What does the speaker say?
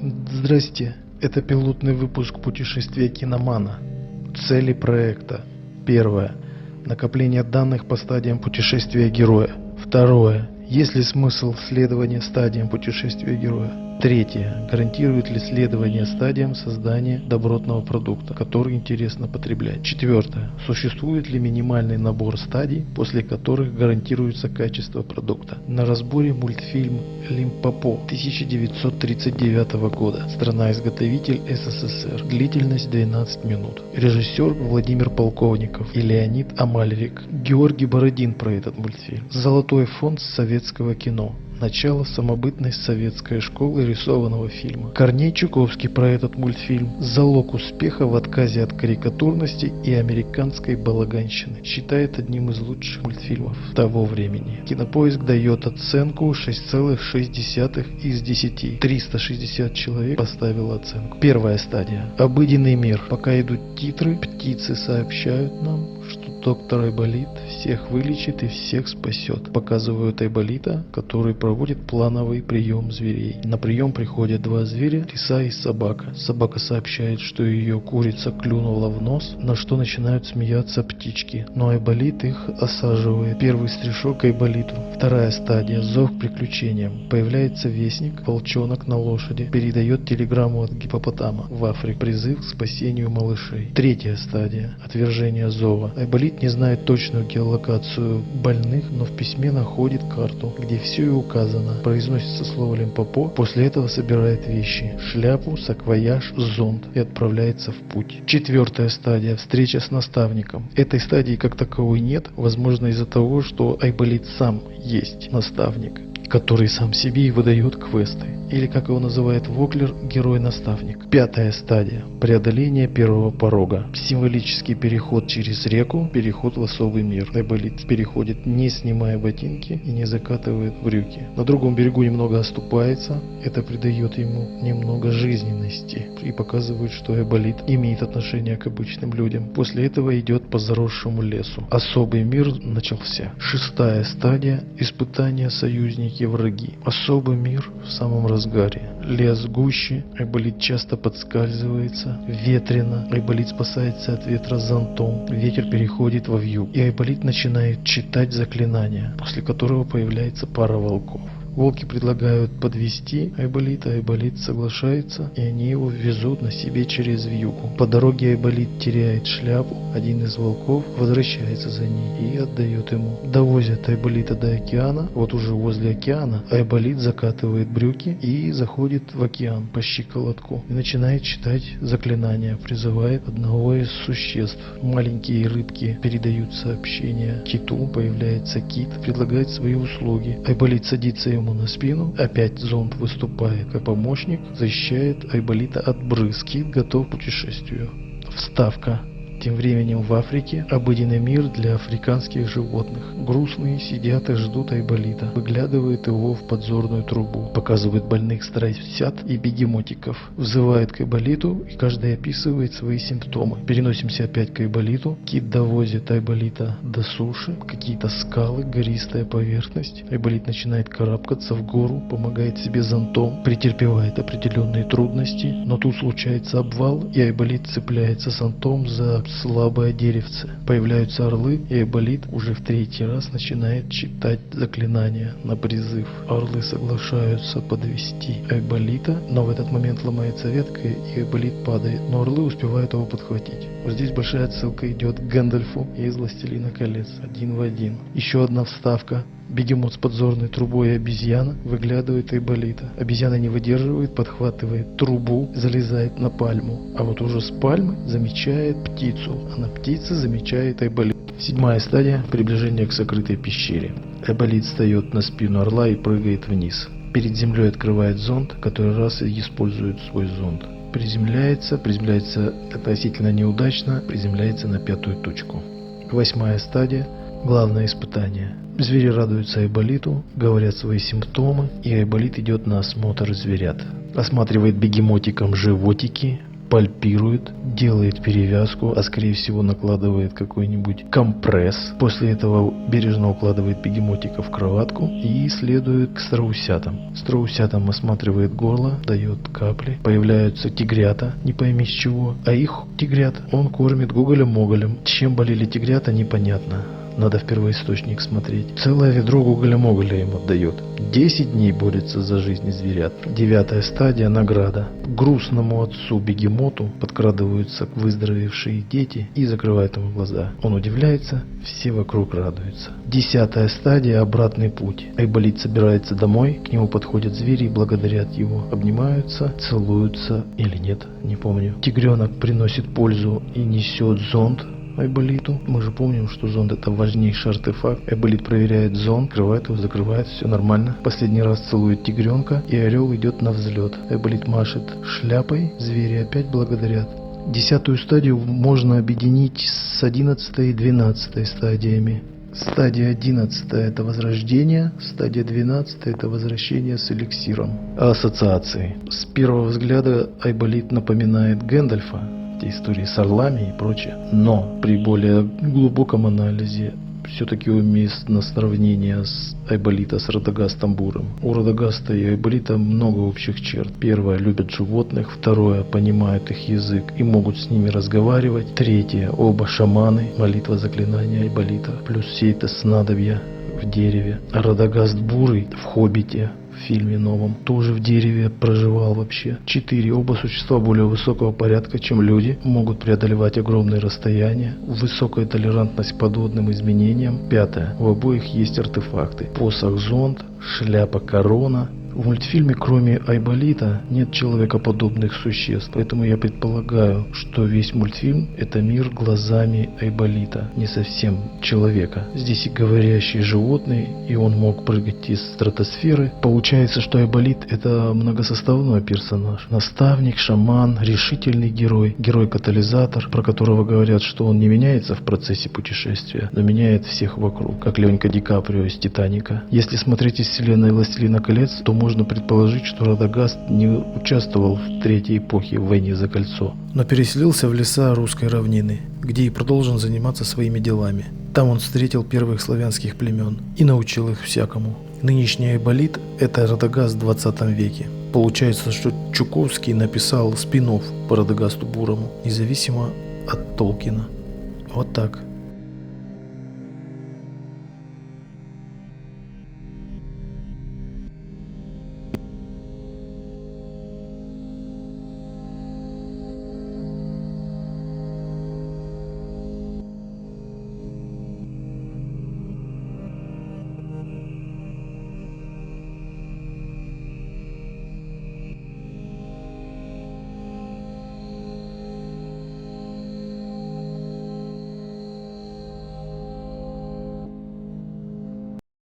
Здрасте, это пилотный выпуск путешествия киномана. Цели проекта. Первое. Накопление данных по стадиям путешествия героя. Второе. Есть ли смысл следования стадиям путешествия героя? Третье. Гарантирует ли следование стадиям создания добротного продукта, который интересно потреблять? Четвертое. Существует ли минимальный набор стадий, после которых гарантируется качество продукта? На разборе мультфильм «Лимпопо» 1939 года. Страна-изготовитель СССР. Длительность 12 минут. Режиссер Владимир Полковников и Леонид Амальрик. Георгий Бородин про этот мультфильм. Золотой фонд советского кино. Начало самобытной советской школы рисованного фильма. Корней Чуковский про этот мультфильм. Залог успеха в отказе от карикатурности и американской балаганщины. Считает одним из лучших мультфильмов того времени. Кинопоиск дает оценку 6,6 из 10. 360 человек поставило оценку. Первая стадия. Обыденный мир. Пока идут титры, птицы сообщают нам, что доктор Айболит всех вылечит и всех спасет. Показывают Айболита, который проводит плановый прием зверей. На прием приходят два зверя, лиса и собака. Собака сообщает, что ее курица клюнула в нос, на что начинают смеяться птички. Но Айболит их осаживает. Первый стришок Айболиту. Вторая стадия. Зов к приключениям. Появляется вестник, волчонок на лошади. Передает телеграмму от гиппопотама в Африке. Призыв к спасению малышей. Третья стадия. Отвержение зова. Айболит не знает точную геолокацию больных, но в письме находит карту, где все и указано. Произносится слово Лимпопо, после этого собирает вещи, шляпу, саквояж, зонт и отправляется в путь. Четвертая стадия. Встреча с наставником. Этой стадии как таковой нет, возможно из-за того, что Айболит сам есть наставник, который сам себе и выдает квесты. Или, как его называет Воклер, герой-наставник. Пятая стадия. Преодоление первого порога. Символический переход через реку, переход в особый мир. Айболит переходит, не снимая ботинки и не закатывает брюки. На другом берегу немного оступается, это придает ему немного жизненности и показывает, что Айболит имеет отношение к обычным людям. После этого идет по заросшему лесу. Особый мир начался. Шестая стадия. Испытания, союзники, враги. Особый мир в самом разгаре. Лес гуще, Айболит часто подскальзывается, ветрено, Айболит спасается от ветра зонтом, ветер переходит во вьюг, и Айболит начинает читать заклинания, после которого появляется пара волков. Волки предлагают подвести Айболита, Айболит соглашается, и они его везут на себе через вьюгу. По дороге Айболит теряет шляпу, один из волков возвращается за ней и отдает ему. Довозят Айболита до океана, вот уже возле океана Айболит закатывает брюки и заходит в океан по щиколотку и начинает читать заклинания, призывает одного из существ. Маленькие рыбки передают сообщения киту, появляется кит, предлагает свои услуги. Айболит садится ему на спину, опять зонт выступает как помощник, защищает Айболита от брызг. Кит готов к путешествию. Вставка. Тем временем в Африке обыденный мир для африканских животных. Грустные сидят и ждут Айболита. Выглядывает его в подзорную трубу. Показывает больных страусят и бегемотиков. Взывает к Айболиту, и каждый описывает свои симптомы. Переносимся опять к Айболиту. Кит довозит Айболита до суши. Какие-то скалы, гористая поверхность. Айболит начинает карабкаться в гору, помогает себе зонтом, претерпевает определенные трудности. Но тут случается обвал, и Айболит цепляется зонтом за слабое деревце. Появляются орлы, и Айболит уже в третий раз начинает читать заклинания на призыв. Орлы соглашаются подвести Айболита, но в этот момент ломается ветка, и Айболит падает. Но орлы успевают его подхватить. Вот здесь большая отсылка идет к Гэндальфу из «Властелина колец», один в один. Еще одна вставка. Бегемот с подзорной трубой и обезьяна выглядывает Айболита. Обезьяна не выдерживает, подхватывает трубу, залезает на пальму. А вот уже с пальмы замечает птицу, а на птице замечает Айболит. Седьмая стадия. Приближение к сокрытой пещере. Айболит встает на спину орла и прыгает вниз. Перед землей открывает зонд, который раз и использует свой зонд. Приземляется относительно неудачно, приземляется на пятую точку. Восьмая стадия. Главное испытание. Звери радуются Айболиту, говорят свои симптомы, и Айболит идет на осмотр зверят. Осматривает бегемотиком животики, пальпирует, делает перевязку, а скорее всего накладывает какой-нибудь компресс. После этого бережно укладывает бегемотика в кроватку и следует к страусятам. Страусятам осматривает горло, дает капли. Появляются тигрята, не пойми с чего. А их тигрят он кормит гоголем-моголем. Чем болели тигрята, непонятно. Надо в первоисточник смотреть. Целое ведро гоголя-моголя им отдает. 10 дней борется за жизнь зверят. 9-я стадия — награда. К грустному отцу-бегемоту подкрадываются выздоровевшие дети и закрывают ему глаза. Он удивляется, все вокруг радуются. 10-я стадия — обратный путь. Айболит собирается домой, к нему подходят звери и благодарят его. Обнимаются, целуются или нет, не помню. Тигренок приносит пользу и несет зонт Айболиту. Мы же помним, что зонд — это важнейший артефакт. Айболит проверяет зонд, открывает его, закрывает, все нормально. Последний раз целует тигренка, и орел идет на взлет. Айболит машет шляпой, звери опять благодарят. 10-ю стадию можно объединить с 11-й и 12-й стадиями. Стадия 11 — это возрождение, стадия 12 — это возвращение с эликсиром. Ассоциации. С первого взгляда Айболит напоминает Гэндальфа, истории с орлами и прочее. Но при более глубоком анализе все-таки уместно сравнение с Айболита с Радагастом Бурым. У Радагаста и Айболита много общих черт. Первое — любят животных. Второе — понимают их язык и могут с ними разговаривать. Третье — оба шаманы. Молитва, заклинания Айболита. Плюс все это снадобья в дереве. А Радагаст Бурый в Хоббите, в фильме новом, тоже в дереве проживал вообще. 4. Оба существа более высокого порядка, чем люди, могут преодолевать огромные расстояния. Высокая толерантность к подводным изменениям. 5. У обоих есть артефакты. Посох-зонд, шляпа-корона. В мультфильме, кроме Айболита, нет человекоподобных существ, поэтому я предполагаю, что весь мультфильм — это мир глазами Айболита, не совсем человека. Здесь и говорящий животный, и он мог прыгать из стратосферы. Получается, что Айболит — это многосоставной персонаж. Наставник, шаман, решительный герой, герой-катализатор, про которого говорят, что он не меняется в процессе путешествия, но меняет всех вокруг, как Леонька Ди Каприо из «Титаника». Если смотреть из вселенной «Властелина колец», то можно предположить, что Радагаст не участвовал в Третьей эпохе в войне за кольцо, но переселился в леса русской равнины, где и продолжил заниматься своими делами. Там он встретил первых славянских племен и научил их всякому. Нынешний Айболит — это Радагаст в 20 веке. Получается, что Чуковский написал спин-офф по Радагасту Бурому, независимо от Толкина. Вот так.